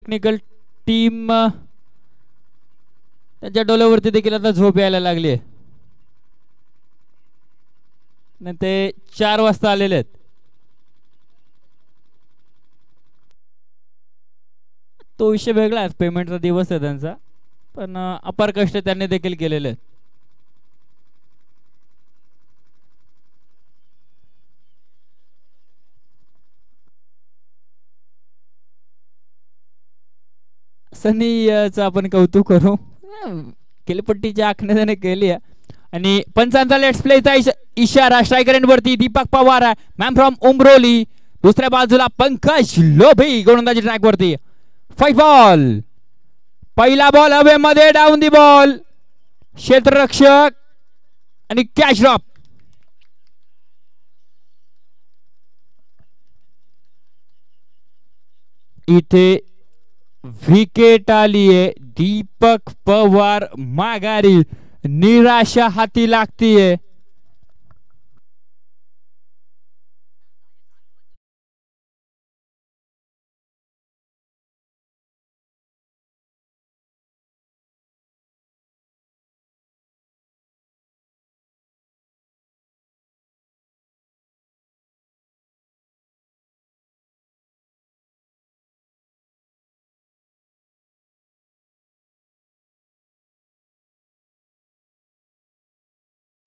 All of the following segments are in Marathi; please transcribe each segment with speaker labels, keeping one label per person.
Speaker 1: टेक्निकल टीम त्यांच्या डोल्यावरती देखील आता झोप यायला लागली आहे. ते 4 वाजता आलेले आहेत. तो विषय वेगळा आहे, पेमेंटचा दिवस आहे त्यांचा, पण अपार कष्ट त्यांनी देखील केलेले आहेत. सनीचं आपण कौतुक करू, केलपट्टीच्या आखणे त्याने केली आहे. आणि पंचांचा लेट्स प्लेचा इशारा स्ट्रायकर एंड वरती दीपक पवार आहे, मॅम फ्रॉम उमरोली. दुसऱ्या बाजूला पंकज लोभी गोलंदाजी ट्रॅक वरती. फाईट बॉल, पहिला बॉल हवेमध्ये, डाऊन दी बॉल, क्षेत्ररक्षक आणि कॅच ड्रॉप. इथे विकेट आलीये, दीपक पवार माघारी, निराशा हाती लागतीये.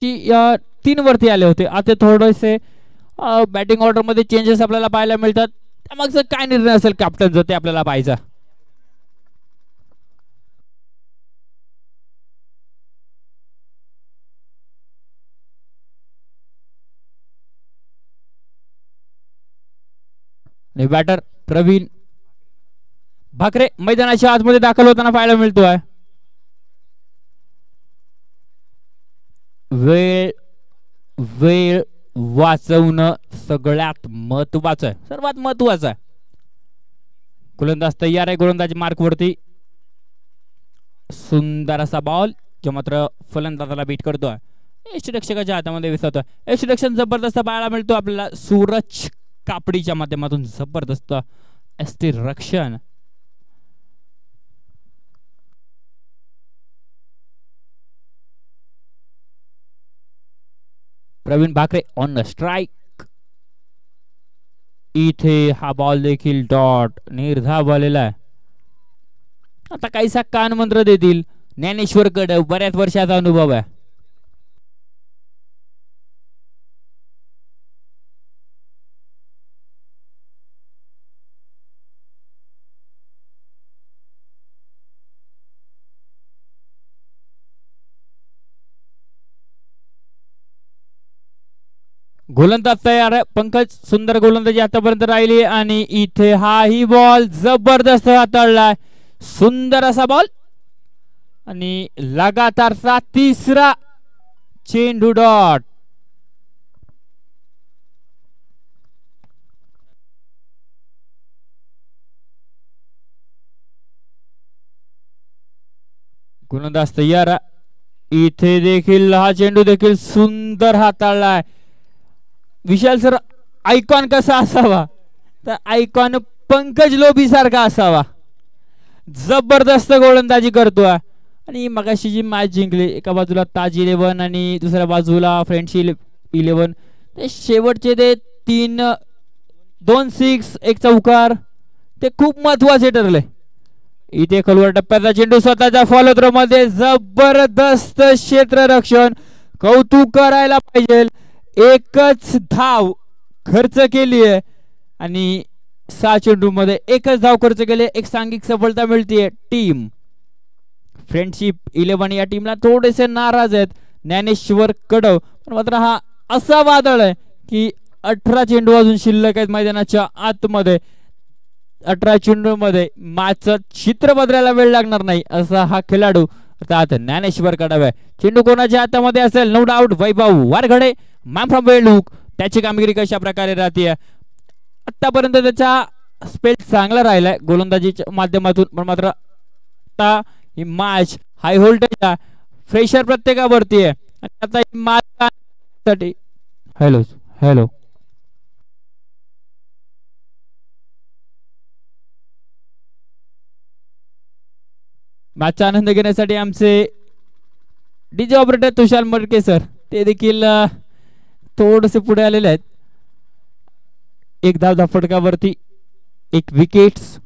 Speaker 1: या 3 वरती आले होते, आता थोडेसे बॅटिंग ऑर्डर मध्ये चेंजेस आपल्याला पाहायला मिळतात. त्यामागचा काय निर्णय असेल कॅप्टनचा ते आपल्याला पाहायचा. बॅटर प्रवीण भाकरे मैदानाच्या आतमध्ये दाखल होताना पाहायला मिळतोय. वेळ वेळ वाचवणं सगळ्यात महत्वाचं आहे, सर्वात महत्वाचं आहे. गोलंदाज तयार आहे, गोलंदाजी मार्क वरती. सुंदर असा बॉल जो मात्र फलंदाजाला बीट करतोय, यष्टिरक्षकाच्या हातामध्ये विसरतोय. यष्टिरक्षण जबरदस्त पाहायला मिळतो आपल्याला सूरज कापडीच्या माध्यमातून. जबरदस्त यष्टिरक्षण. Pravin Bhakare on the strike. इथे हा बॉल देखील डॉट निर्धाव आलेला आहे. आता काहीसा कान मंत्र देतील ज्ञानेश्वर कडव, बऱ्याच वर्षाचा अनुभव आहे. गोलंदाज तयार आहे, पंकज. सुंदर गोलंदाजी आतापर्यंत राहिली आणि इथे हाही बॉल जबरदस्त हाताळलाय. सुंदर असा बॉल आणि लगातारचा 3रा चेंडू डॉट. गोलंदाज तयार. इथे देखील हा चेंडू देखील सुंदर हाताळलाय. विशाल सर, आयकॉन कसा असावा तर आयकॉन पंकज लोभी सारखा असावा. जबरदस्त गोलंदाजी करतोय. आणि मगाशी जी मॅच जिंकली, एका बाजूला ताज 11 आणि दुसऱ्या बाजूला फ्रेंडशिप 11, ते शेवटचे ते 2 6 1 चौकार ते खूप महत्वाचे ठरले. इथे खोलवर टप्प्याचा चेंडू स्वतःच्या फॉलो थ्रो मध्ये जबरदस्त क्षेत्ररक्षण, कौतुक करायला पाहिजे. एकच धाव खर्च केली आहे आणि 6 चेंडू मध्ये एकच धाव खर्च केली. एक सांघिक सफलता मिळतीये. टीम फ्रेंडशिप 11 या टीमला थोडेसे नाराज आहेत ज्ञानेश्वर कडव, पण मात्र हा असा वादळ आहे की 18 चेंडू अजून शिल्लक आहेत मैदानाच्या आतमध्ये. 18 चेंडू मध्ये मॅचचं चित्र बदलायला वेळ लागणार नाही असा हा खेळाडू अर्थात ज्ञानेश्वर कडव आहे. चेंडू कोणाच्या हातामध्ये असेल? No doubt Vaibhav Warghade, man from Veluk. त्याची कामगिरी कशा प्रकारे राहते? आतापर्यंत त्याचा स्पेल चांगला राहिलाय गोलंदाजीच्या माध्यमातून, पण मात्र आता ही मॅच हाय व्होल्टेज आहे, फ्रेशर प्रत्येकावरती आहे. आता ही मॅच साठी हॅलो हॅलो मॅचचा आनंद घेण्यासाठी आमचे डीजे ऑपरेटर तुषार मडके सर ते देखील थोडेसे पुढे आलेले आहेत. एक धाव फटकावरती एक विकेट्स,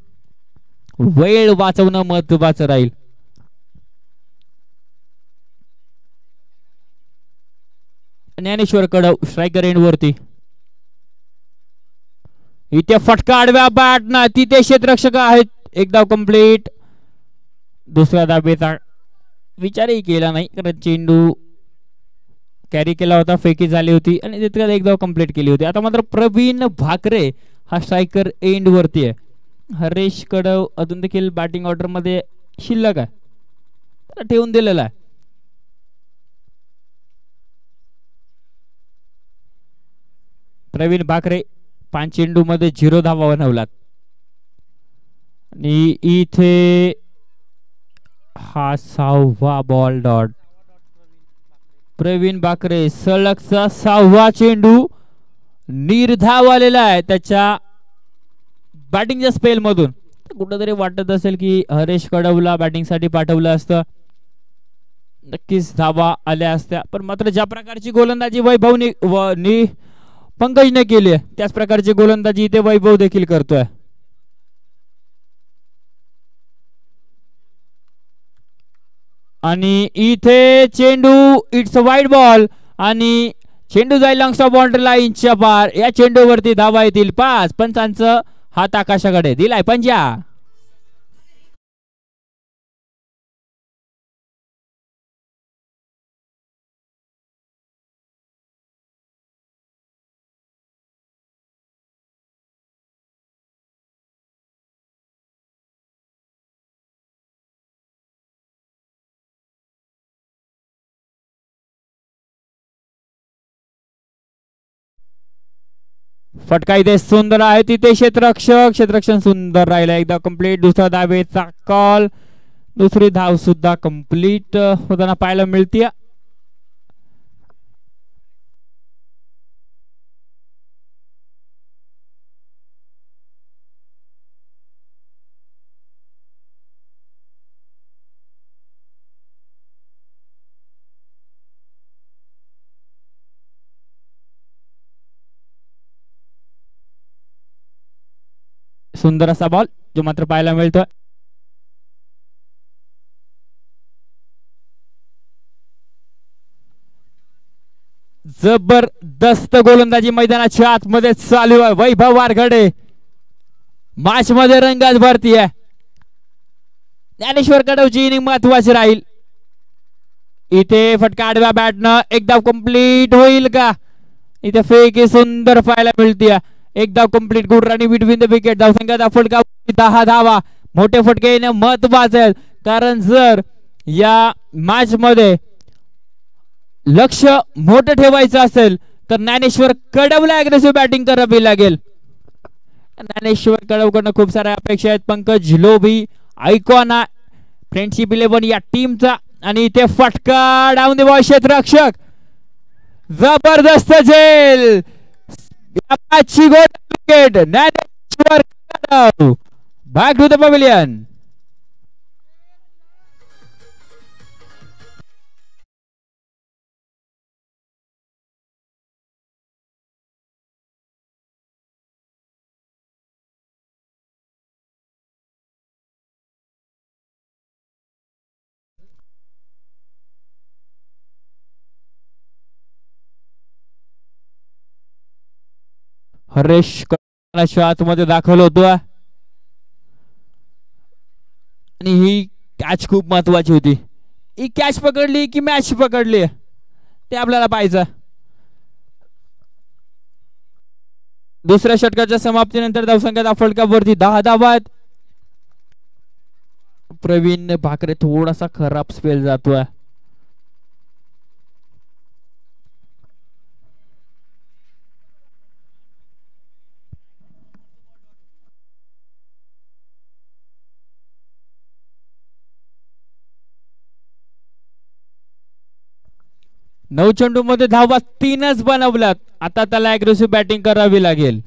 Speaker 1: वेळ वाचवणं महत्वाचं राहील. ज्ञानेश्वर कडव स्ट्रायकर एंड वरती. इथे फटका आडव्या बॅटना तिथे क्षेत्ररक्षक आहेत. एक धाव कंप्लीट. दुसऱ्या धावेचा विचारही केला नाही कारण चेंडू कॅरी केला होता, फेकी झाली होती आणि तितक्यात एक धाव कंप्लीट केली होती. आता मात्र प्रवीण भाकरे हा स्ट्रायकर एंड वरती आहे. हरेश कडव अजून देखील बॅटिंग ऑर्डर मध्ये शिल्लक आहे, ठेवून दिलेला आहे. प्रवीण भाकरे 5 चेंडू मध्ये 0 धावा बनवलात आणि इथे हा 6वा बॉल डॉट. प्रवीण भाकरे सलगचा 6वा चेंडू निर्धाव आलेला आहे त्याच्या बॅटिंगच्या स्पेल मधून. कुठेतरी वाटत असेल की हरेश कडवला बॅटिंग साठी पाठवलं असतं, नक्कीच धावा आल्या असत्या. पण मात्र ज्या प्रकारची गोलंदाजी वैभव पंकजने केली आहे त्याच प्रकारची गोलंदाजी इथे वैभव देखील करतोय. आणि इथे चेंडू इट्स अ वाईड बॉल आणि चेंडू जाईल लॉंग स्टॉप बाउंड्री लाईनच्या पार. या चेंडूवरती धावा येतील 5. पंचांचं हात आकाशाकडे दिलाय पंजा. फटका इथे सुंदर आहे, तिथे क्षेत्ररक्षण सुंदर राहिला. एकदा कंप्लीट. दुसरा धावेचा कॉल, दुसरी धाव सुद्धा कंप्लीट होताना पाहायला मिळते. सुंदर असा बॉल जो मात्र पाहायला मिळतोय. जबरदस्त गोलंदाजी मैदानाच्या आतमध्ये चालू आहे. वैभव वारघडे मॅच मध्ये रंगात भरती आहे. ज्ञानेश्वर कडवची इनिंग महत्वाची राहील. इथे फटका आडव्या बॅटनं एक धाव कंप्लीट होईल का? इथे फेक सुंदर पाहायला मिळते. एक धाव complete. Good running between the wicket. धावसंख्याचा फटका 10 धावा. मोठे फटके येणे महत्वाचे आहेत कारण जर या मॅच मध्ये लक्ष मोठं ठेवायचं असेल तर ज्ञानेश्वर कडवला अग्रेसिव्ह बॅटिंग करावी लागेल. ज्ञानेश्वर कडवकडनं खूप साऱ्या अपेक्षा आहेत. पंकज लोभी आयकॉन फ्रेंडशिप 11 या टीमचा आणि इथे फटका डाऊन द बॉल. क्षेत्ररक्षक जबरदस्त झेल. Wicket. Dnyaneshwar Kadav back to the pavilion. Haresh आतमध्ये दाखवलं होतं आणि ही कॅच खूप महत्वाची होती. ही कॅच पकडली की मॅच पकडली ते आपल्याला पाहायचं. दुसऱ्या षटकाच्या समाप्तीनंतर धावसंख्या फलकावरती 10 धावा आहेत. प्रवीण भाकरे थोडासा खराब स्पेल जातोय. नऊ चेंडू मध्ये धावा 3च बनवल्यात. आता त्याला अग्रेसिव्ह बॅटिंग करावी लागेल.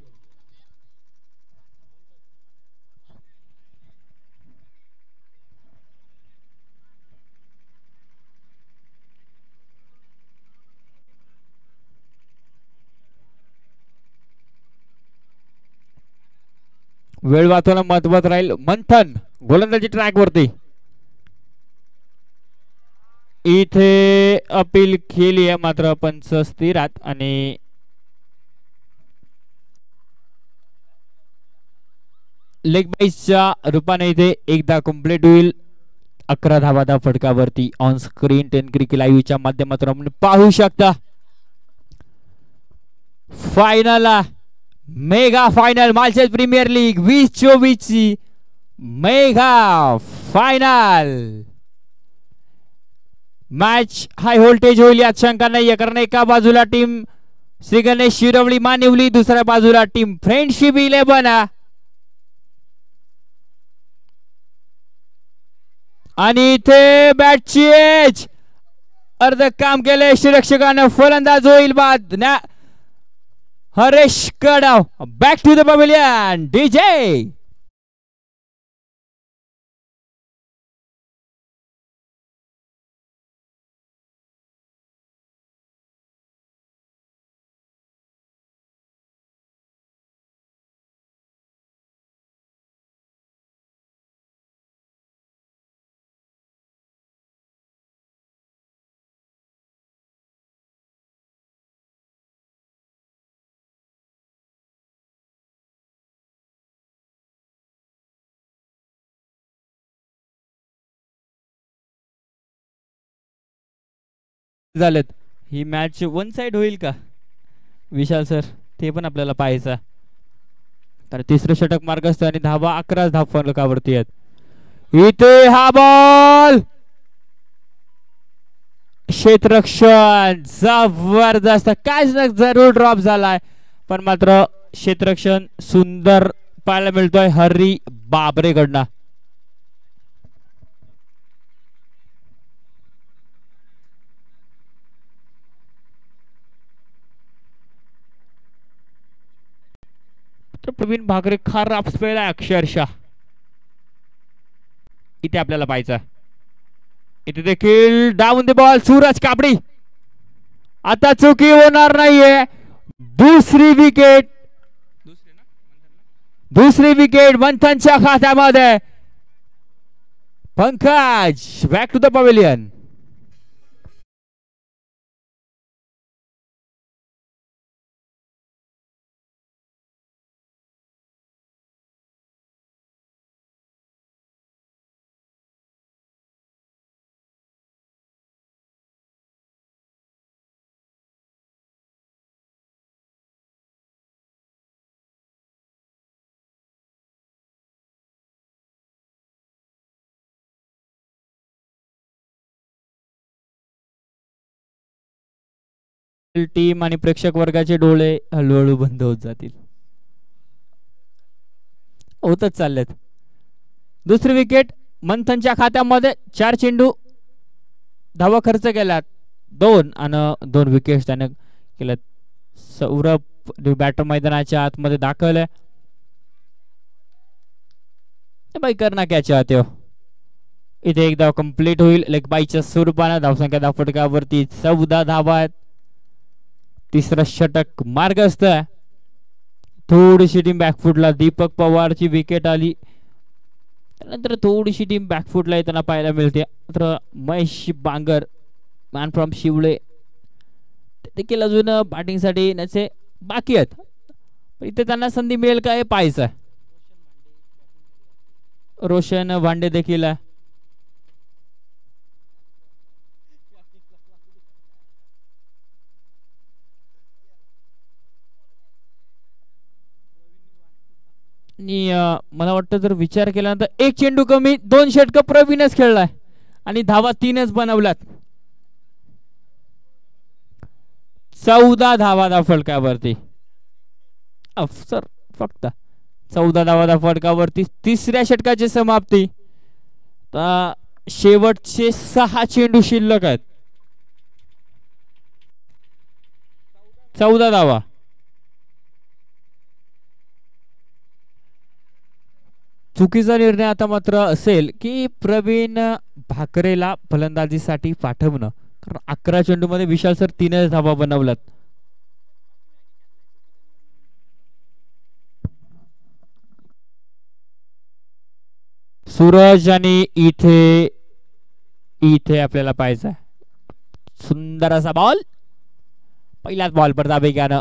Speaker 1: वेळ वाचवणं महत्वाचं राहील. मंथन गोलंदाजी ट्रॅक वरती. इथे अपील केली आहे मात्र पंच स्थिर आहेत आणि लेग बाईसच्या रूपाने इथे एकदा कंप्लीट होईल. 11 धावादा फटकावरती ऑन स्क्रीन 10 क्रिकेट लाईव्हच्या माध्यमातून आपण पाहू शकता. Final mega final Malshej premier league 2024 ची mega final match high voltage होईल यात शंका नाहीये. कारण एका बाजूला टीम श्री गणेश शिरवली मानिवली, दुसऱ्या बाजूला टीम फ्रेंडशिप 11 आणि इथे बॅटची एज अर्ध काम केले श्रीरक्षकानं. फलंदाज होईल बाद Haresh Kadav. Back to the pavilion DJ. झालेत. ही मॅच वन साइड होईल का विशाल सर, ते पण आपल्याला पाहायचं. तर तिसरं षटक मार्गस्थ आणि धावा 11 धाव फलकावरती आहेत. इथे हा बॉल क्षेत्ररक्षण जबरदस्त, काय जरूर ड्रॉप झालाय पण मात्र क्षेत्ररक्षण सुंदर पाहायला मिळतोय हरी बाबरे कडनं. प्रवीण भाकरे खराब स्पेल आहे अक्षरशः. इथे आपल्याला पाहायचं. इथे देखील डाऊन द बॉल सूरज कापडी. आता चुकी होणार नाहीये. दुसरी विकेट मंथनच्या खात्यामध्ये. Pankaj back to the pavilion. Team आणि प्रेक्षक वर्गाचे डोळे हळूहळू बंद होत जातील. होतच चाललेत. दुसरी विकेट मंथनच्या खात्यामध्ये. 4 चेंडू धावा खर्च केल्यात 2 आणि 2 विकेट त्याने केल्यात. सौरभ बॅटर मैदानाच्या आतमध्ये दाखवलंय. बाई करना कॅच आते. इथे एक धाव कंप्लीट होईल लेग बाईच्या स्वरूपाने. धावसंख्या धाव फटकावरती 14 धावा आहेत. तिसरा षटक मार्गस्थ आहे. थोडीशी टीम बॅकफुटला. दीपक पवारची विकेट आली त्यानंतर थोडीशी टीम बॅकफुटला येताना पाहायला मिळते. मात्र महेश बांगर मॅन फ्रॉम शिवळे देखील अजून बॅटिंगसाठी येण्याचे बाकी आहेत. इथे त्यांना संधी मिळेल का हे पाहायचं. रोशन भांडे देखील आहे. आणि मला वाटतं जर विचार केल्यानंतर 1 चेंडू कमी 2 षटक प्रवीणच खेळलाय आणि धावा 3च बनवल्यात. 14 धावा दा फलकावरती. सर फक्त 14 धावा दा फलकावरती. तिसऱ्या षटकाची समाप्ती. शेवटचे 6 चेंडू शिल्लक आहेत. 14 धावा. चुकीचा निर्णय आता मात्र असेल की प्रवीण भाकरेला फलंदाजीसाठी पाठवणं. कारण 11 चेंडू मध्ये विशाल सर 3च धावा बनवल्यात. सूरज आणि इथे इथे आपल्याला पाहायचा सुंदर असा बॉल पहिल्याच बॉल पर दाबेग्यानं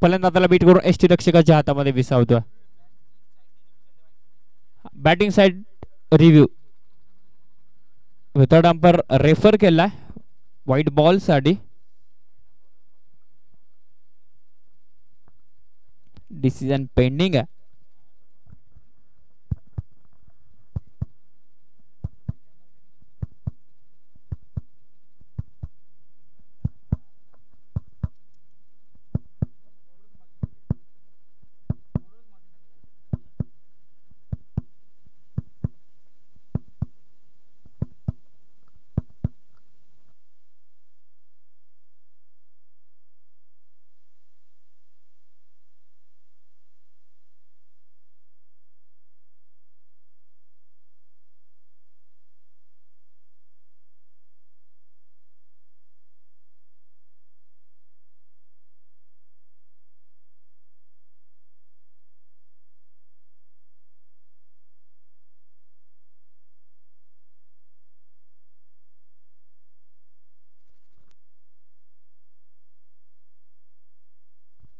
Speaker 1: फलंदाजाला बीट करून एसटी रक्षकाच्या हातामध्ये विसावतो. Batting side review third umpire refer केलाय व्हाईट बॉल साठी. डिसिजन पेंडिंग आहे.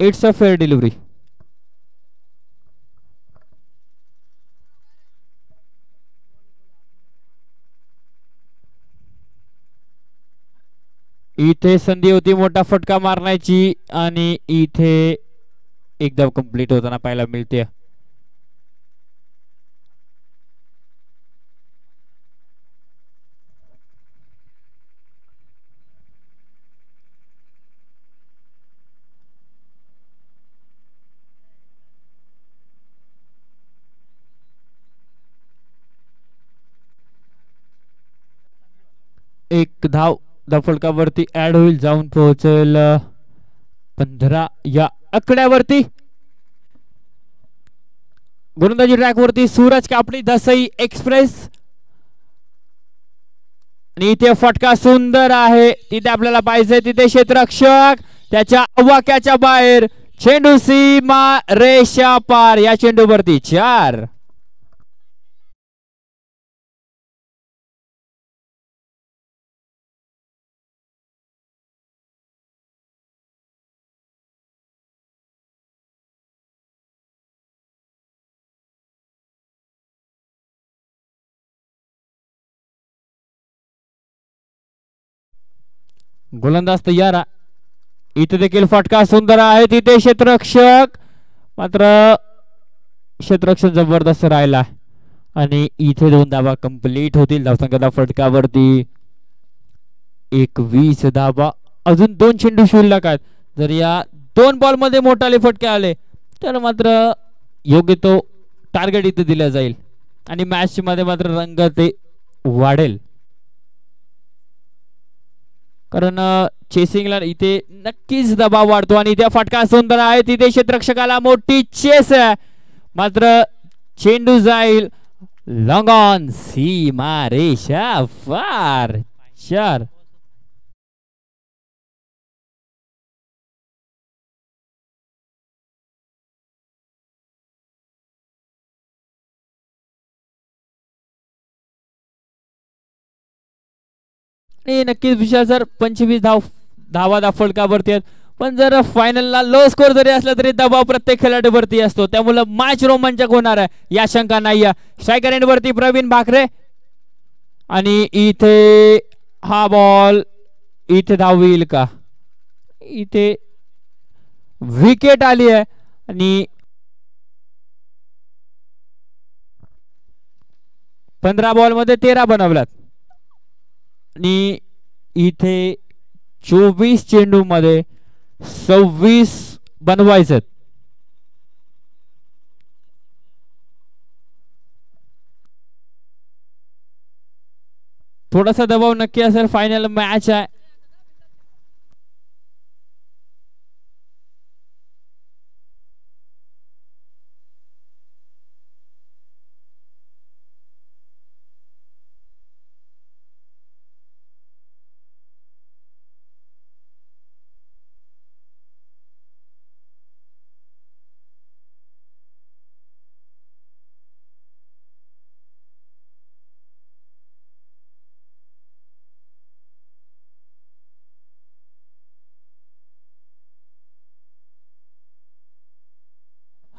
Speaker 1: It's a fair delivery. इथे संधी होती मोठा फटका मारण्याची आणि इथे एकदम कंप्लीट होताना पाहायला मिळते. एक धाव फलकावरती ऍड होईल जाऊन पोहोचेल 15 या आकड्यावरती. गोलंदाजी ट्रॅक वरती सूरज कापणी दसई एक्सप्रेस आणि इथे फटका सुंदर आहे. तिथे आपल्याला पाहिजे तिथे क्षेत्ररक्षक त्याच्या अवाक्याच्या बाहेर चेंडू सीमा रेषा पार. या चेंडूवरती 4. गोलंदाज तयार. इथे देखील फटका सुंदर आहे. तिथे क्षेत्ररक्षक मात्र क्षेत्ररक्षक जबरदस्त राहिला आणि इथे 2 धावा कंप्लीट होतील. धावसंख्या फटकावरती 21 धावा. अजून 2 चेंडू शिल्लक आहेत. जर या 2 बॉल मध्ये मोठाले फटके आले तर मात्र योग्य तो टार्गेट इथे दिला जाईल आणि मॅच मध्ये मात्र रंग ते वाढेल. कारण चेसिंगला इथे नक्कीच दबाव वाढतो आणि त्या फटका सुंदर आहे. तिथे क्षेत्ररक्षकाला मोठी चेस आहे मात्र चेंडू जाईल लॉंग ऑन सीमा रेषा पार. 4. नक्कीच विशाल सर 25 धावा फलकावरती आहेत पण जर फायनलला लो स्कोर जरी असला तरी दबाव प्रत्येक खेळाडूवरती असतो त्यामुळे मॅच रोमांचक होणार आहे या शंका नाही. स्ट्रायकर एंड वरती प्रवीण भाकरे आणि इथे हा बॉल इथे धाव येईल का. इथे विकेट आली आहे आणि 15 बॉल मध्ये 13 बनवल्यात आणि इथे 24 चेंडू मध्ये 26 बनवायचे. थोडासा दबाव नक्की असेल. फायनल मॅच आहे.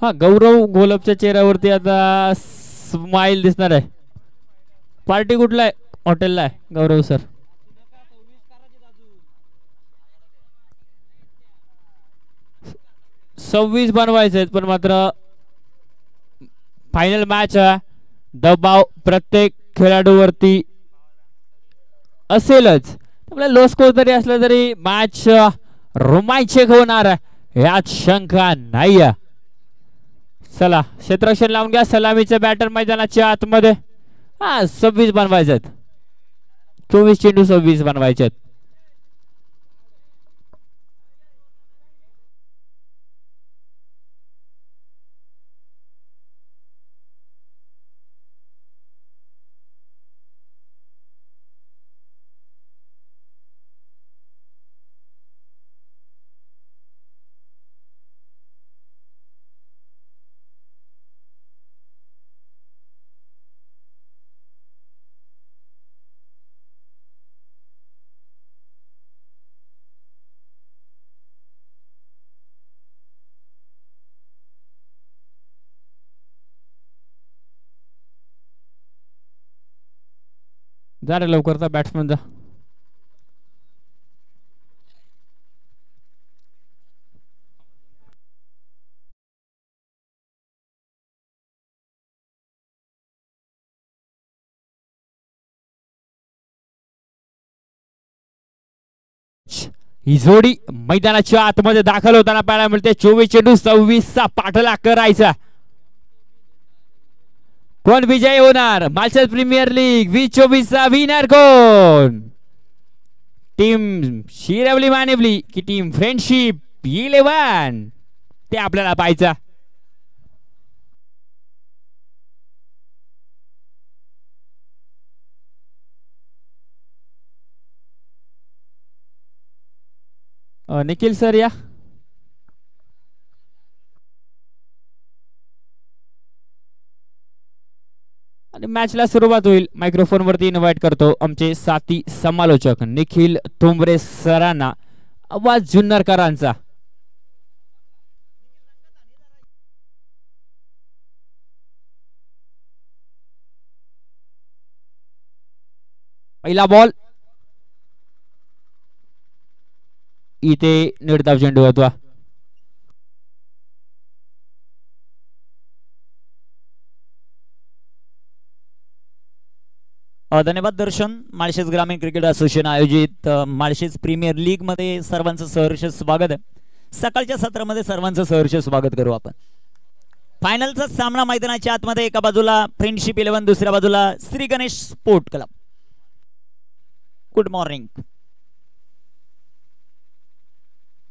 Speaker 1: हा गौरव घोलपच्या चेहऱ्यावरती आता स्माइल दिसणार आहे. पार्टी कुठला आहे हॉटेलला आहे गौरव सर? 26 बनवायचे आहेत पण मात्र फायनल मॅच दबाव प्रत्येक खेळाडूवरती असेलच. त्यामुळे लो स्कोर जरी असलं तरी मॅच रोमांचक होणार यात शंका नाही. चला क्षेत्ररक्षण लावून घ्या. सलामीचे बॅटर मैदानाच्या आतमध्ये. हा 26 बनवायचे आहेत. 24 चेंडू 26 बनवायचे आहेत. जा रे लवकर बॅट्समन जा. ही जोडी मैदानाच्या आतमध्ये दाखल होताना पाहायला मिळते. 24 चेंडू 26 चा पाठला करायचा. कोण विजयी होणार? मालशेज प्रीमियर लीग 2024 चा विनर कोण? टीम शिरवली मानिवली की टीम फ्रेंडशिप 11? ते आपल्याला पाहायचं. निखिल सर या. आणि मॅचला सुरुवात होईल. मायक्रोफोन वरती इन्व्हाइट करतो आमचे साथी समालोचक निखिल तोंबरे सरांना. आवाज जुन्नरकरांचा. पहिला बॉल इथे निर्धाव चेंडू होता.
Speaker 2: धन्यवाद दर्शन. माळशेज ग्रामीण क्रिकेट असोसिएशन आयोजित माळशेज प्रीमियर लीग मध्ये सर्वांचं सहर्ष स्वागत आहे. सकाळच्या सत्रामध्ये सर्वांचं सहर्ष स्वागत करू आपण. फायनलचा सामना मैदानाच्या आतमध्ये. एका बाजूला फ्रेंडशिप 11, दुसऱ्या बाजूला Shri Ganesh sport club. Good morning.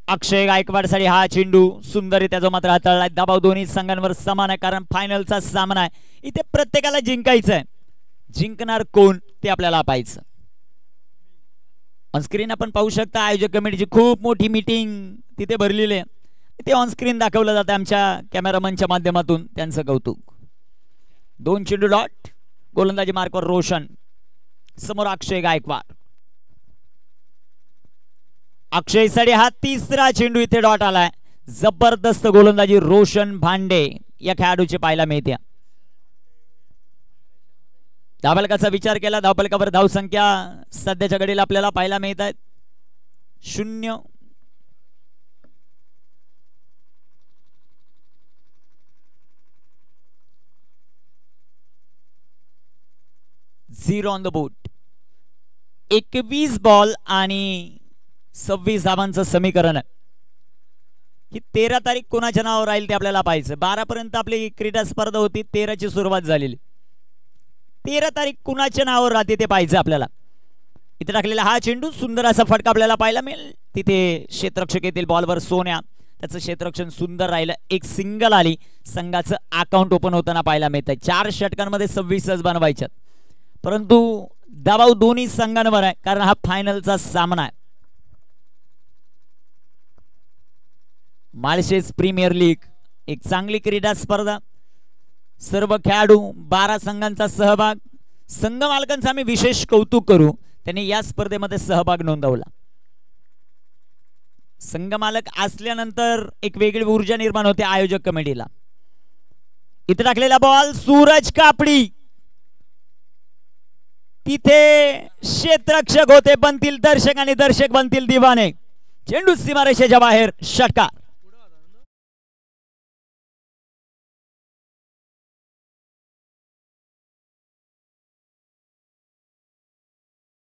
Speaker 2: Akshay Gaikwad साठी हा चेंडू सुंदररित्या जो मात्र हाताळलाय. दबाव दोन्ही संघांवर समान आहे कारण फायनलचा सामना आहे. इथे प्रत्येकाला जिंकायचं आहे. जिंकणार कोण ते आपल्याला पाहायचं. ऑनस्क्रीन आपण पाहू शकता आयोजक कमिटीची खूप मोठी मीटिंग तिथे भरलेली आहे. ते ऑनस्क्रीन दाखवलं जातं आमच्या कॅमेरामनच्या माध्यमातून. त्यांचं कौतुक. 2 चेंडू डॉट. गोलंदाजी मार्कवर रोशन. समोर अक्षय गायकवाड. अक्षय साठी हा तिसरा चेंडू इथे डॉट आलाय. जबरदस्त गोलंदाजी रोशन भांडे या खेळाडूचे पाहायला मिळते. धावफलकाचा विचार केला. धावफलकावर धावसंख्या सध्याच्या घडीला आपल्याला पाहायला मिळत आहेत 0. Zero on the board. 21 ball आणि 26 धावांचं समीकरण आहे. ही 13 तारीख कोणाच्या नावावर राहील ते आपल्याला पाहायचं. 12 पर्यंत आपली क्रीडा स्पर्धा होती. 13 ची सुरुवात झालेली. 13 तारीख कुणाच्या नावावर राहते ते पाहायचं आपल्याला. इथे टाकलेला हा चेंडू सुंदर असा फटका आपल्याला पाहायला मिळेल. तिथे क्षेत्ररक्षक येतील बॉलवर सोन्या. त्याचं क्षेत्ररक्षण सुंदर राहिलं. एक सिंगल आली. संघाचं अकाउंट ओपन होताना पाहायला मिळतंय. 4 षटकांमध्ये 26 बनवायच्यात. परंतु दबाव दोन्ही संघांवर आहे कारण हा फायनलचा सामना आहे. माळशेज प्रीमियर लीग एक चांगली क्रीडा स्पर्धा. सर्व खेळाडू 12 संघांचा सहभाग. संघ मालकांचं आम्ही विशेष कौतुक करू. त्यांनी या स्पर्धेमध्ये सहभाग नोंदवला. संघ मालक असल्यानंतर एक वेगळी ऊर्जा निर्माण होते आयोजक कमिटीला. इथे टाकलेला बॉल सूरज कापडी, तिथे क्षेत्ररक्षक होते बनतील दर्शक आणि दर्शक बनतील दिवाने. चेंडू सीमारेषेच्या बाहेर, षटकार.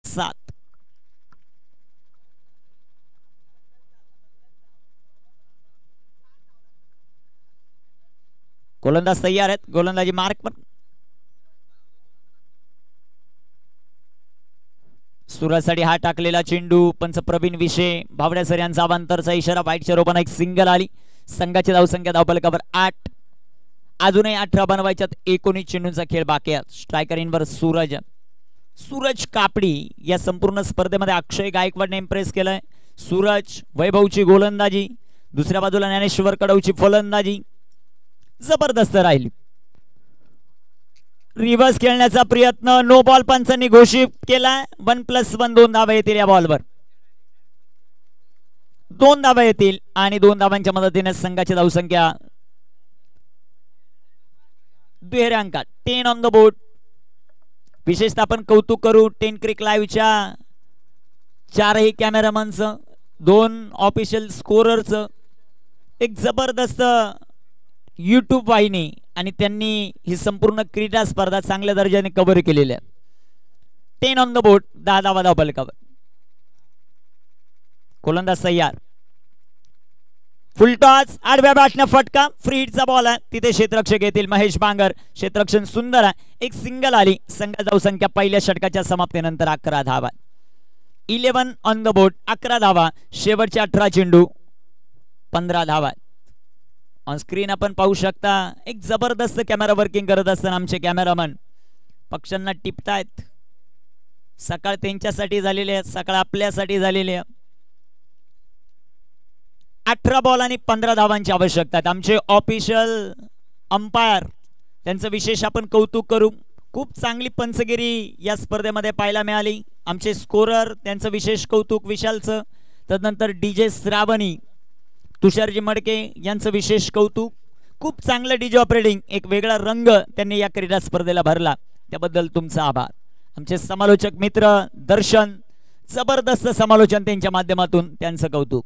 Speaker 2: सात. गोलंदाज तयार आहेत. गोलंदाजी मार्क पण. सूरजसाठी हा टाकलेला चेंडू पंच प्रवीण विषय, भावड्या सर यांचा अवांतरचा इशारा. वाईटच्या रोपांना एक सिंगल आली. संघाची धावसंख्या धावफलकावर 8. अजूनही 18 बनवायच्यात. 19 चेंडूंचा खेळ बाकी आहे. स्ट्रायकर इनवर सूरज. सूरज कापडी या संपूर्ण स्पर्धेमध्ये अक्षय गायकवाडने इम्प्रेस केलंय. सूरज वैभवची गोलंदाजी, दुसऱ्या बाजूला ज्ञानेश्वर कडवची फलंदाजी जबरदस्त राहिली. रिव्हर्स खेळण्याचा प्रयत्न, नो बॉल पंचांनी घोषित केला. 1+1 2 धावा येतील या बॉलवर. 2 धावा येतील आणि 2 धावांच्या मदतीने संघाची धावसंख्या दुहेऱ्या अंकात 10 ऑन द बोर्ड. विशेषतः आपण कौतुक करू 10 क्रिक लाईव्हच्या 4ही कॅमेरामनचं, 2 ऑफिशियल स्कोररचं, एक जबरदस्त यूट्यूब वाहिनी आणि त्यांनी ही संपूर्ण क्रीडा स्पर्धा चांगल्या दर्जाने कव्हर केलेली आहे. 10 ऑन द बोर्ड, 10 धावा धावफलकावर. गोलंदाज तयार. फुलटॉस, आडव्या बॅटने फटका, फ्री हिटचा बॉल आहे. तिथे क्षेत्ररक्षक येतील महेश बांगर. क्षेत्ररक्षण सुंदर आहे. एक सिंगल आली. संघाची धावसंख्या पहिल्या षटकाच्या समाप्तीनंतर 11 धावा. 11 ऑन द बोर्ड, 11 धावा. शेवटचे 18 चेंडू, 15 धावा. ऑन स्क्रीन आपण पाहू शकता एक जबरदस्त कॅमेरा वर्किंग करत असताना आमचे कॅमेरामन पक्ष्यांना टिपतायत. सकाळ त्यांच्यासाठी झालेली आहे, सकाळ आपल्यासाठी झालेली आहे. 18 बॉल आणि 15 धावांची आवश्यकता आहे. आमचे ऑफिशियल अंपायर त्यांचं विशेष आपण कौतुक करू. खूप चांगली पंचगिरी या स्पर्धेमध्ये पाहायला मिळाली. आमचे स्कोरर त्यांचं विशेष कौतुक विशालचं. तदनंतर डीजे श्रावणी, तुषारजी मडके यांचं विशेष कौतुक. खूप चांगलं डीजे ऑपरेटिंग, एक वेगळा रंग त्यांनी या क्रीडा स्पर्धेला भरला, त्याबद्दल तुमचा आभार. आमचे समालोचक मित्र दर्शन, जबरदस्त समालोचन त्यांच्या माध्यमातून, त्यांचं कौतुक.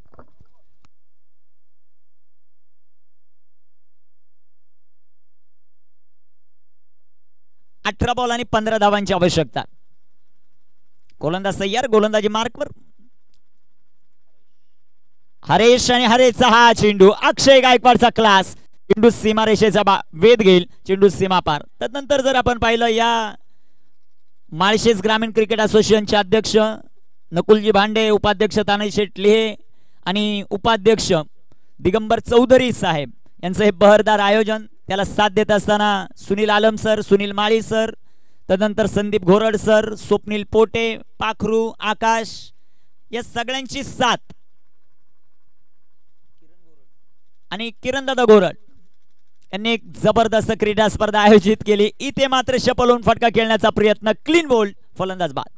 Speaker 2: अठरा बॉल आणि 15 धावांची आवश्यकता. गोलंदाज तयार. गोलंदाजी मार्कवर. हरेश आणि हरेशचा हा चेंडू, अक्षय गायकवाडचा क्लास. चेंडू सीमारेषेचा वेध घेईल. चेंडू सीमापार. त्यानंतर जर आपण पाहिलं या माळशेज ग्रामीण क्रिकेट असोसिएशनचे अध्यक्ष नकुलजी भांडे, उपाध्यक्ष तानाजी लेहे आणि उपाध्यक्ष दिगंबर चौधरी साहेब यांचं हे बहरदार आयोजन. त्याला साथ देत असताना सुनील आलम सर, सुनील माळी सर, तदनंतर संदीप घोरड सर, स्वप्नील पोटे, पाखरू, आकाश, या सगळ्यांची साथ आणि किरणदादा घोरड यांनी एक जबरदस्त क्रीडा स्पर्धा आयोजित केली. इथे मात्र शपलून फटका खेळण्याचा प्रयत्न, क्लीन बोल्ड, फलंदाज बाद.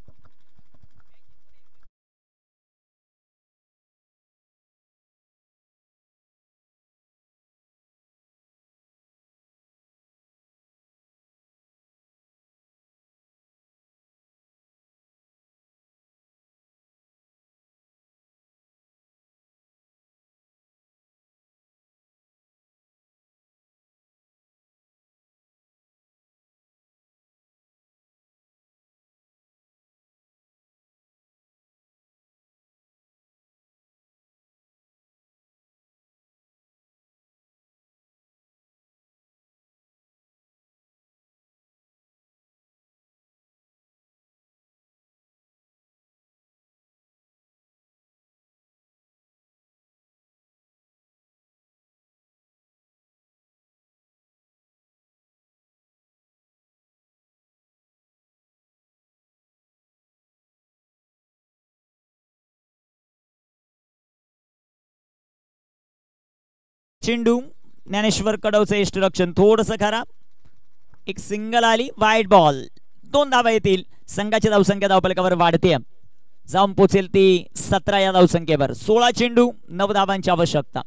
Speaker 2: चेंडू ज्ञानेश्वर कडवचं यष्टरक्षण थोडंसं खराब. एक सिंगल आली. वाईट बॉल. 2 धावा येतील. संघाची धावसंख्या धावफलकावर वाढते, जाऊन पोचेल ती 17 या धावसंख्येवर. 16 चेंडू, 9 धावांची आवश्यकता.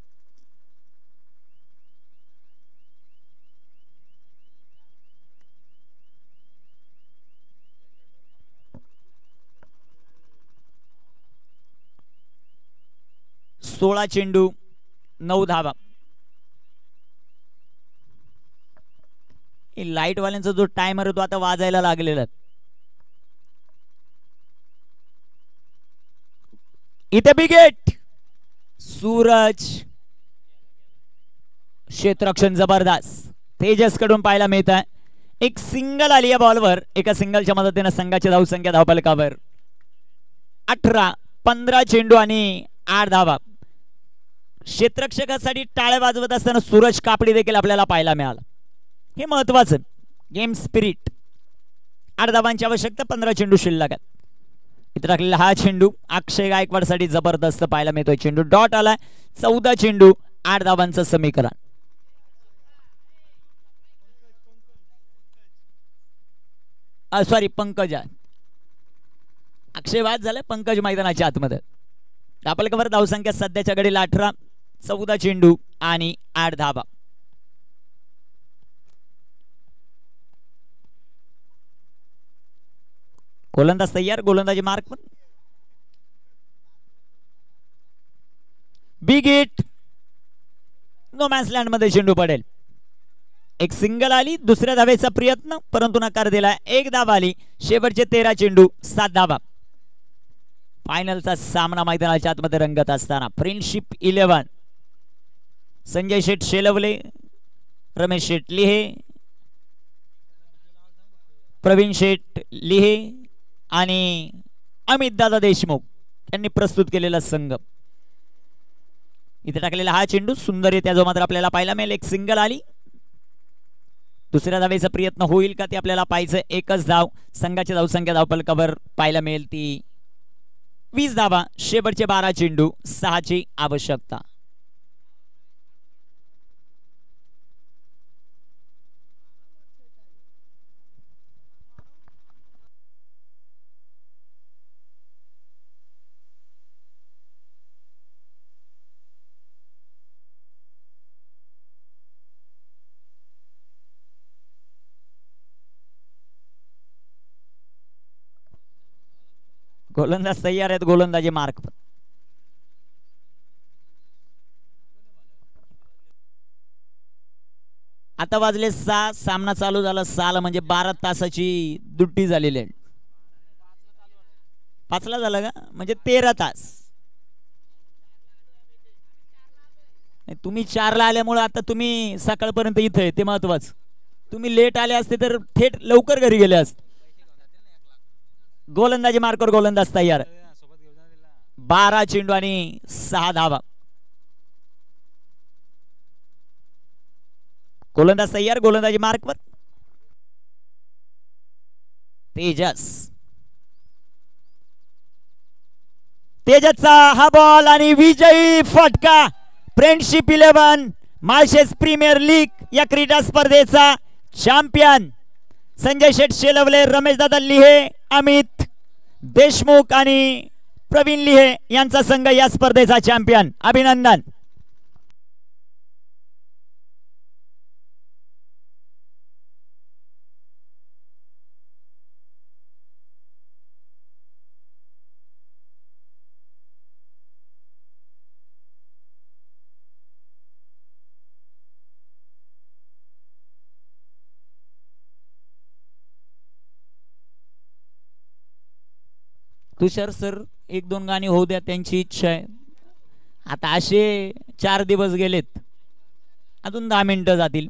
Speaker 2: 16 चेंडू 9 धावा. लाईट वाल्यांचा जो टायमर आहे तो आता वाजायला लागलेला आहे. इथे बिगेट सूरज, क्षेत्ररक्षण जबरदस्त तेजस कडून पाहायला मिळत आहे. एक सिंगल आली या बॉलवर. एका सिंगलच्या मदतीने संघाची धावसंख्या धावफलकावर 18. 15 चेंडू आणि 8 धावा. क्षेत्ररक्षकासाठी टाळ्या वाजवत असताना सूरज कापडी देखील आपल्याला पाहायला मिळाला. हे महत्वाचं गेम स्पिरिट. 8 धावांची आवश्यकता, 15 चेंडू शिल्लक आहेत. इथे टाकलेला हा चेंडू अक्षय गायकवाड साठी जबरदस्त पाहायला मिळतोय. चेंडू डॉट आलाय. 14 चेंडू 8 धावांचं समीकरण. सॉरी पंकज, अक्षय बाद झालाय, पंकज मैदानाच्या आतमध्ये. धावफलकावर धावसंख्या सध्याच्या घडीला 18. 14 चेंडू आणि 8 धावा. गोलंदाज तयार. गोलंदाजी मार्क पण big hit. No man's land मध्ये चेंडू पडेल. एक सिंगल आली. दुसऱ्या धावेचा प्रयत्न परंतु नकार दिलाय. 1 धाव आली. शेवटचे 13 चेंडू 7 धावा. फायनलचा सामना मैदानाच्या आतमध्ये रंगत असताना फ्रेंडशिप 11 संजय शेठ शेलवले, रमेश शेठ लिहे, प्रवीण शेठ लिहे आणि अमित दादा देशमुख यांनी प्रस्तुत केलेला संघ. इथे टाकलेला हा चेंडू सुंदररित्या जो मात्र आपल्याला पाहायला मिळेल. एक सिंगल आली. दुसऱ्या धावेचा प्रयत्न होईल का ते आपल्याला पाहायचं. एकच धाव. संघाची धावसंख्या धावफलकावर पाहायला मिळेल ती 20 धावा. शेवटचे 12 चेंडू 6 ची आवश्यकता. गोलंदाज तयार आहेत. गोलंदाजी मार्क. आता वाजले 6. सामना चालू झाला 6 म्हणजे 12 तासाची दुट्टी झालेली आहे. 5 ला झालं का म्हणजे 13 तास. तुम्ही 4 ला आल्यामुळे आता तुम्ही सकाळपर्यंत इथे आहे ते महत्वाचं. तुम्ही लेट आले असते तर थेट लवकर घरी गेले असते. गोलंदाजी मार्कवर गोलंदाज तयार. 12 चेंडू आणि 6 धावा. गोलंदाज तयार. गोलंदाजी मार्कवर तेजस. तेजसचा हा बॉल आणि विजयी फटका. फ्रेंडशिप 11 माळशेज प्रीमियर लीग या क्रीडा स्पर्धेचा चॅम्पियन संजय शेठ शेलवले, रमेश दादा लिहे, अमित देशमुख आणि प्रवीण लिहे यांचा संघ या स्पर्धेचा चॅम्पियन. अभिनंदन. तुषार सर 1-2 गाणी होऊ द्या, त्यांची इच्छा आहे. आता असे 4 दिवस गेलेत, अजून 10 मिनिटं जातील.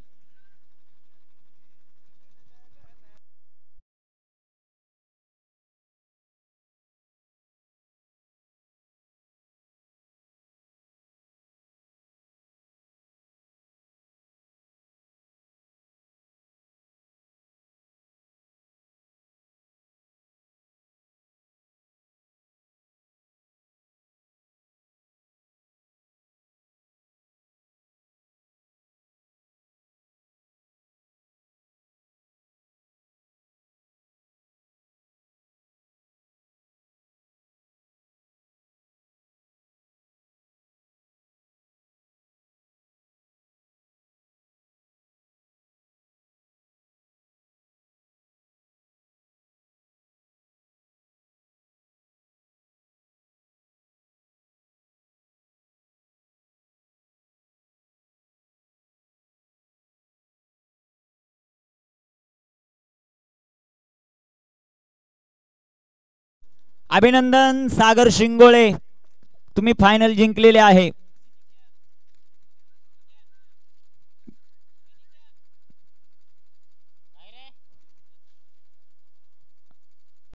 Speaker 2: अभिनंदन सागर शिंगोळे, तुम्ही फायनल जिंकलेले आहे.